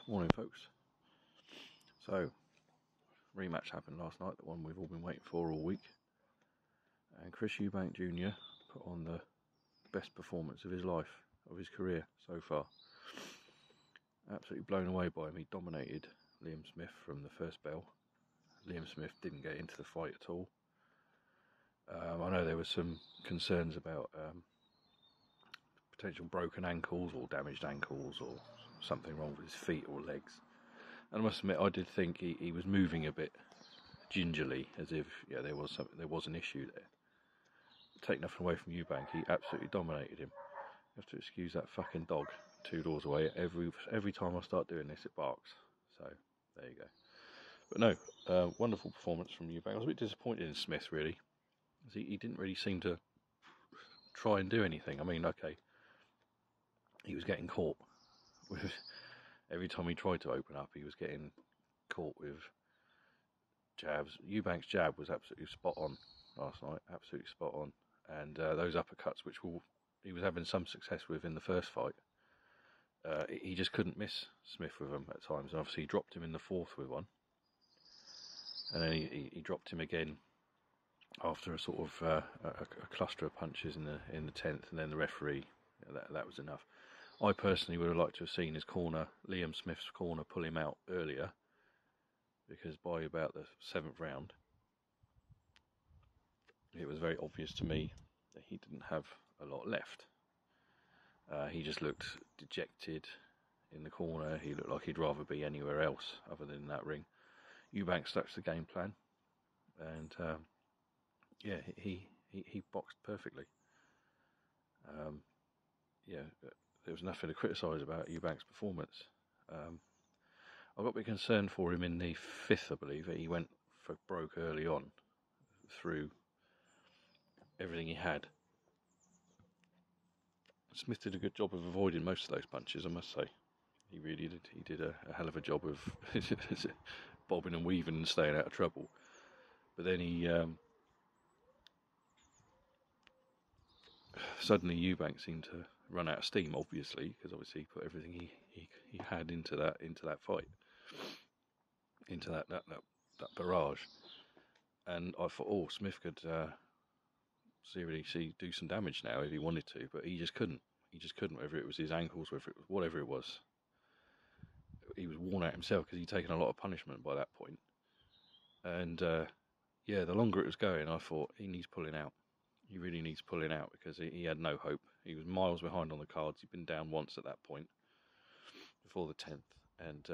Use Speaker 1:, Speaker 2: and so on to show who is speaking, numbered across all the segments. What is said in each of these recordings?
Speaker 1: Morning, folks. So, rematch happened last night, the one we've all been waiting for all week. And Chris Eubank Jr. put on the best performance of his life, of his career so far. Absolutely blown away by him. He dominated Liam Smith from the first bell. Liam Smith didn't get into the fight at all. I know there were some concerns about potential broken ankles or damaged ankles or something wrong with his feet or legs. And I must admit, I did think he was moving a bit gingerly, as if there was an issue there. Take nothing away from Eubank, he absolutely dominated him. You have to excuse that fucking dog 2 doors away. Every time I start doing this, it barks. So there you go. But no, wonderful performance from Eubank. I was a bit disappointed in Smith, really. He didn't really seem to try and do anything. I mean, okay, he was getting caught with every time he tried to open up. He was getting caught with jabs. Eubank's jab was absolutely spot on last night, absolutely spot on. And those uppercuts, which he was having some success with in the first fight, he just couldn't miss Smith with them at times. And obviously he dropped him in the fourth with one, and then he dropped him again after a sort of a cluster of punches in the 10th, and then the referee, that was enough. I personally would have liked to have seen his corner, Liam Smith's corner, pull him out earlier, because by about the 7th round, it was very obvious to me that he didn't have a lot left. He just looked dejected in the corner. He looked like he'd rather be anywhere else other than that ring. Eubank stuck to the game plan, and he boxed perfectly. There was nothing to criticise about Eubank's performance. I got a bit concerned for him in the 5th, I believe. He went for broke early on through everything he had. Smith did a good job of avoiding most of those punches, I must say. He really did. He did a hell of a job of bobbing and weaving and staying out of trouble. But then he suddenly Eubank seemed to run out of steam, obviously, because obviously he put everything he had into that fight, into that barrage. And I thought, Smith could seriously do some damage now if he wanted to, but he just couldn't. Whether it was his ankles, whatever it was. He was worn out himself because he'd taken a lot of punishment by that point. And the longer it was going, I thought he needs pulling out. He really needs pulling out because he had no hope. He was miles behind on the cards. He'd been down once at that point before the 10th, and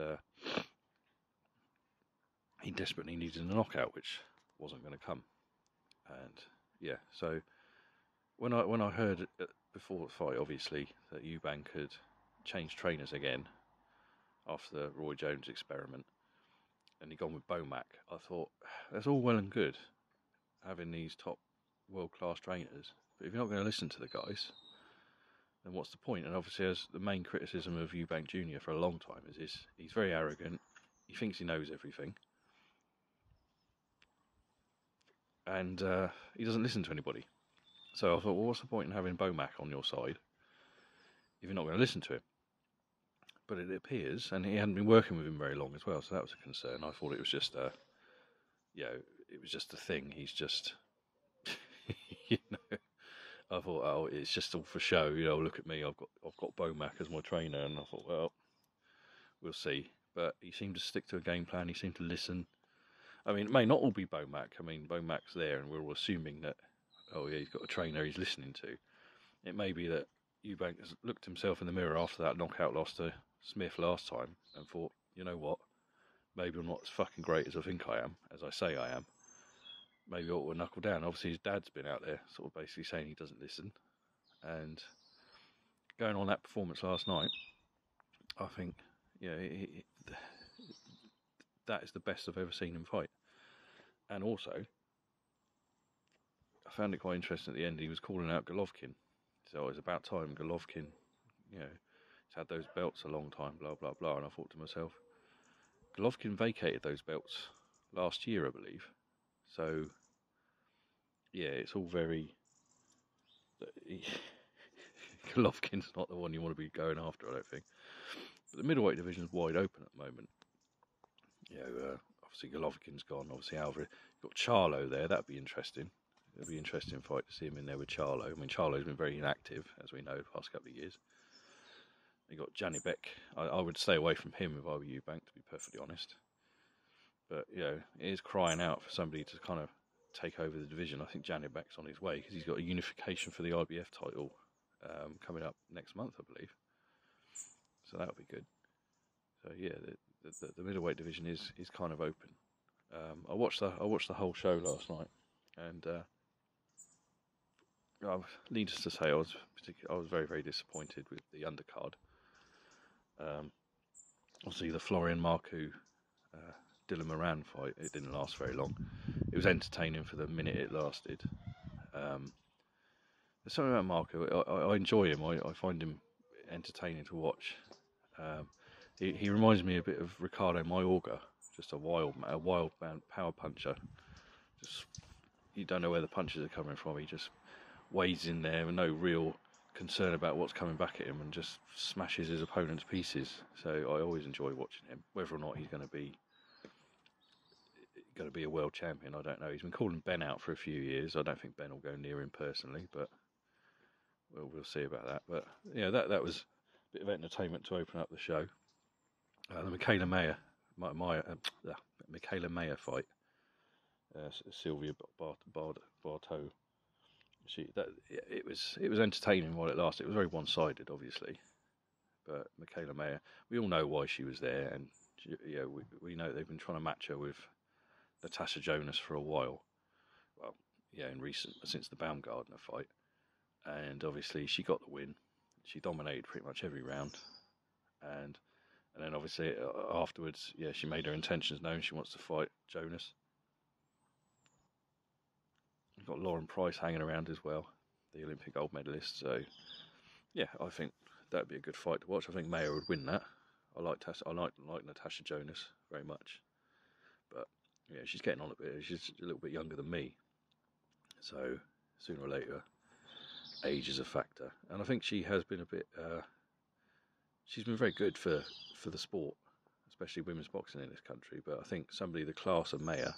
Speaker 1: he desperately needed a knockout, which wasn't going to come. And so when I heard before the fight, obviously, that Eubank had changed trainers again after the Roy Jones experiment, and he'd gone with Bomac, I thought, that's all well and good, having these top world-class trainers, but if you're not going to listen to the guys, then what's the point? And obviously, as the main criticism of Eubank Jr. for a long time is he's very arrogant, he thinks he knows everything, and he doesn't listen to anybody. So I thought, well, what's the point in having Bomac on your side if you're not going to listen to him? But it appears, and he hadn't been working with him very long as well, so that was a concern. I thought it was just it was just a thing. He's just, I thought, it's just all for show. Look at me, I've got Bomac as my trainer, and I thought, well, we'll see. But he seemed to stick to a game plan. He seemed to listen. I mean, it may not all be Bomac. I mean, Bomac's there, and we're all assuming that, he's got a trainer he's listening to. It may be that Eubank has looked himself in the mirror after that knockout loss to Smith last time and thought, you know what, maybe I'm not as fucking great as I think I am, as I say I am. Maybe I ought to knuckle down. Obviously his dad's been out there sort of basically saying he doesn't listen, and going on that performance last night, I think that is the best I've ever seen him fight. And also I found it quite interesting at the end, he was calling out Golovkin. So it was about time Golovkin, he's had those belts a long time, blah, blah, blah. And I thought to myself, Golovkin vacated those belts last year, I believe. So, it's all very... Golovkin's not the one you want to be going after, I don't think. But the middleweight division is wide open at the moment. Obviously Golovkin's gone. Obviously Alvarez. You've got Charlo there. That'd be interesting. It'd be an interesting fight to see him in there with Charlo. I mean, Charlo's been very inactive, as we know, the past couple of years. You got Janibek. I would stay away from him if I were Eubank, to be perfectly honest. But it is crying out for somebody to kind of take over the division. I think Janibek's on his way because he's got a unification for the IBF title coming up next month, I believe. So that'll be good. So the middleweight division is kind of open. I watched the whole show last night, and needless to say, I was very, very disappointed with the undercard. Obviously, the Florian Marcoux Dylan Moran fight, it didn't last very long. It was entertaining for the minute it lasted. There's something about Marco. I enjoy him. I find him entertaining to watch. He reminds me a bit of Ricardo Mayorga, just a wild man, power puncher. Just you don't know where the punches are coming from. He just wades in there with no real concern about what's coming back at him and just smashes his opponent's pieces. So I always enjoy watching him. Whether or not he's going to be a world champion, I don't know. He's been calling Ben out for a few years. I don't think Ben will go near him personally, but we'll see about that. But that was a bit of entertainment to open up the show. The Michaela Mayer fight, Sylvia Bartow. It was entertaining while it lasted. It was very one-sided, obviously, but Michaela Mayer, we all know why she was there, and we know they've been trying to match her with Natasha Jonas for a while. Well, since the Baumgardner fight, and obviously she got the win. She dominated pretty much every round, and then obviously afterwards, she made her intentions known. She wants to fight Jonas. You've got Lauren Price hanging around as well, the Olympic gold medalist. So, I think that'd be a good fight to watch. I think Mayer would win that. I like Natasha Jonas very much, but she's getting on a bit. She's a little bit younger than me, so sooner or later, age is a factor. And I think she has been a bit. She's been very good for the sport, especially women's boxing in this country. But I think somebody the class of Mayer,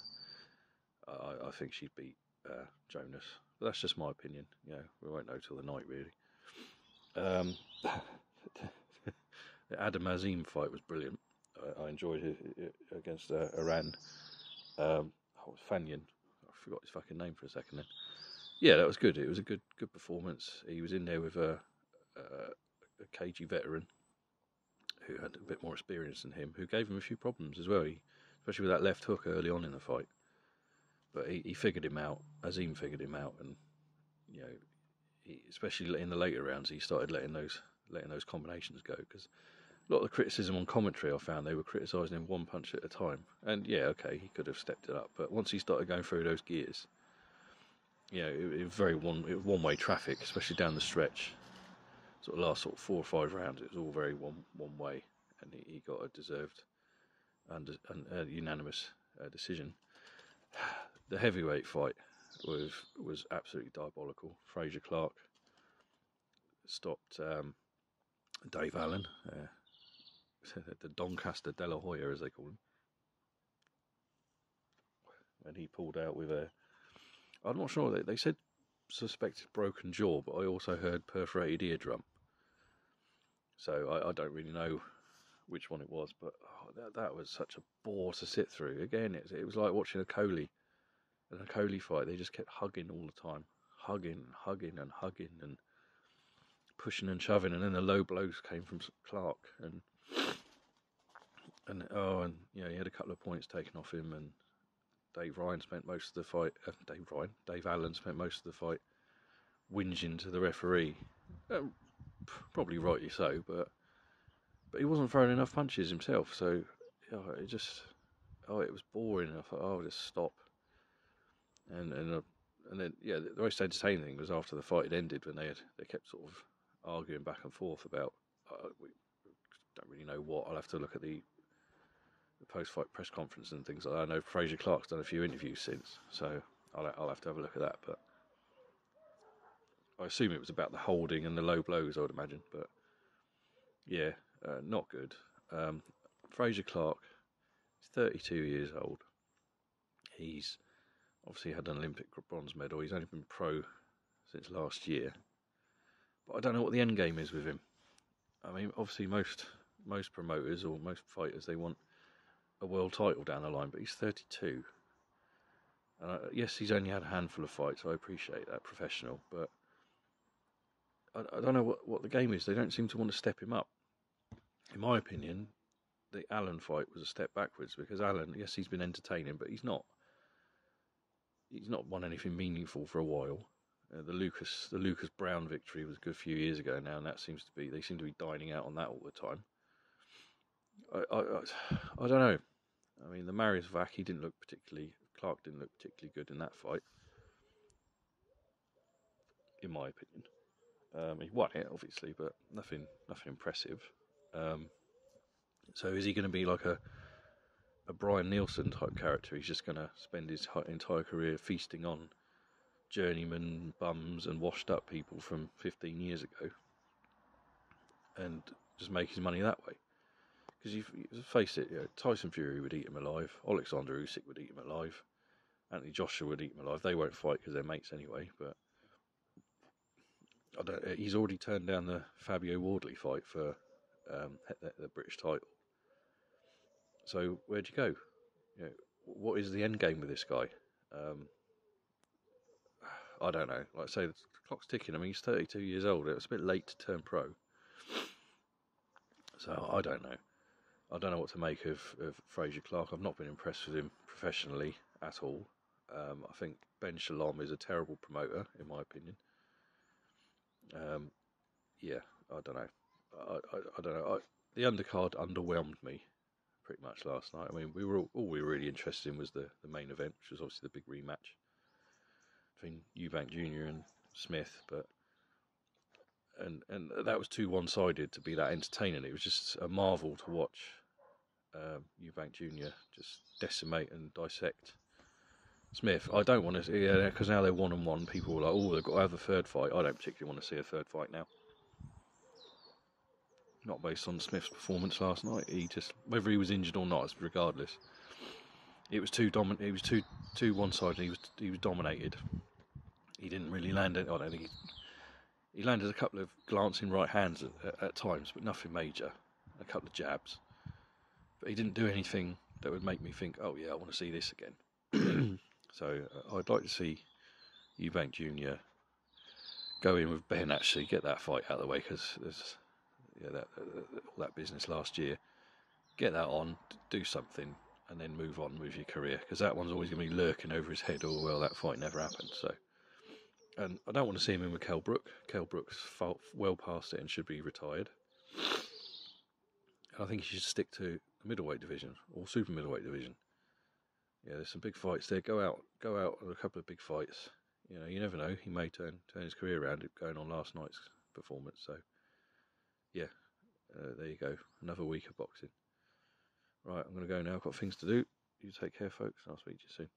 Speaker 1: I think she'd beat Jonas. But that's just my opinion. We won't know till the night, really. The Adam Azim fight was brilliant. I enjoyed it against Iran. Fanyan. I forgot his fucking name for a second then. Yeah, that was good. It was a good performance. He was in there with a cagey veteran who had a bit more experience than him, who gave him a few problems as well, especially with that left hook early on in the fight. But he figured him out. Azim figured him out, and especially in the later rounds, he started letting those combinations go, because a lot of the criticism on commentary, I found they were criticising him one punch at a time. And he could have stepped it up, but once he started going through those gears, it was one-way traffic, especially down the stretch. Sort of last 4 or 5 rounds, it was all very one way, and he got a deserved and unanimous decision. The heavyweight fight was absolutely diabolical. Fraser Clark stopped Dave Allen, the Doncaster De La Hoya, as they call him, and he pulled out with I'm not sure, they said suspected broken jaw, but I also heard perforated eardrum. So I don't really know which one it was, but that was such a bore to sit through. Again, it was like watching a Coley fight. They just kept hugging all the time, hugging and pushing and shoving, and then the low blows came from Clark, and he had a couple of points taken off him, and Dave Allen spent most of the fight whinging to the referee, probably rightly so, but he wasn't throwing enough punches himself, so it was boring. I thought, I'll just stop. And then the most entertaining thing was after the fight had ended, when they kept sort of arguing back and forth about we don't really know what. I'll have to look at the post-fight press conference and things like that. I know Fraser Clark's done a few interviews since, so I'll have to have a look at that. But I assume it was about the holding and the low blows, I would imagine. But yeah, not good. Fraser Clark, he's 32 years old. He's obviously had an Olympic bronze medal. He's only been pro since last year. But I don't know what the end game is with him. I mean, obviously most promoters or most fighters, they want a world title down the line, but he's 32. Yes, he's only had a handful of fights. I appreciate that, professional, but I don't know what the game is. They don't seem to want to step him up. In my opinion, the Allen fight was a step backwards because Allen, yes, he's been entertaining, but he's not won anything meaningful for a while. The Lucas Brown victory was a good few years ago now, and they seem to be dining out on that all the time. I don't know. I mean, the Marius Clark didn't look particularly good in that fight, in my opinion. He won it, obviously, but nothing impressive. So is he going to be like a Brian Nielsen type character? He's just going to spend his entire career feasting on journeyman bums and washed up people from 15 years ago and just make his money that way? Because you face it, Tyson Fury would eat him alive, Alexander Usyk would eat him alive, Anthony Joshua would eat him alive. They won't fight because they're mates anyway, but he's already turned down the Fabio Wardley fight for the British title. So where'd you go? What is the end game with this guy? I don't know. Like I say, the clock's ticking. I mean, he's 32 years old. It was a bit late to turn pro. So I don't know. I don't know what to make of Fraser Clark. I've not been impressed with him professionally at all. I think Ben Shalom is a terrible promoter, in my opinion. Yeah, I don't know. I don't know. The undercard underwhelmed me pretty much last night. I mean, all we were really interested in was the main event, which was obviously the big rematch between Eubank Jr. and Smith, but and that was too one-sided to be that entertaining. It was just a marvel to watch Eubank Jr. just decimate and dissect Smith. I don't want to, because now they're 1-1. People were like, oh, they've got to have a third fight. I don't particularly want to see a third fight now. Not based on Smith's performance last night. Whether he was injured or not, regardless, it was too dominant. It was too one-sided. He was dominated. He didn't really land it. I don't think he landed a couple of glancing right hands at times, but nothing major. A couple of jabs, but he didn't do anything that would make me think, oh yeah, I want to see this again. So I'd like to see Eubank Jr. go in with Ben, actually get that fight out of the way, because there's all that business last year. Get that on, do something, and then move on with your career, because that one's always going to be lurking over his head. Oh well, that fight never happened. So, and I don't want to see him in with Kell Brook. Kell Brook's well past it and should be retired. I think he should stick to the middleweight division or super middleweight division. Yeah, there's some big fights there. Go out with a couple of big fights. You never know. He may turn his career around going on last night's performance. So, yeah, there you go. Another week of boxing. Right, I'm going to go now. I've got things to do. You take care, folks. I'll speak to you soon.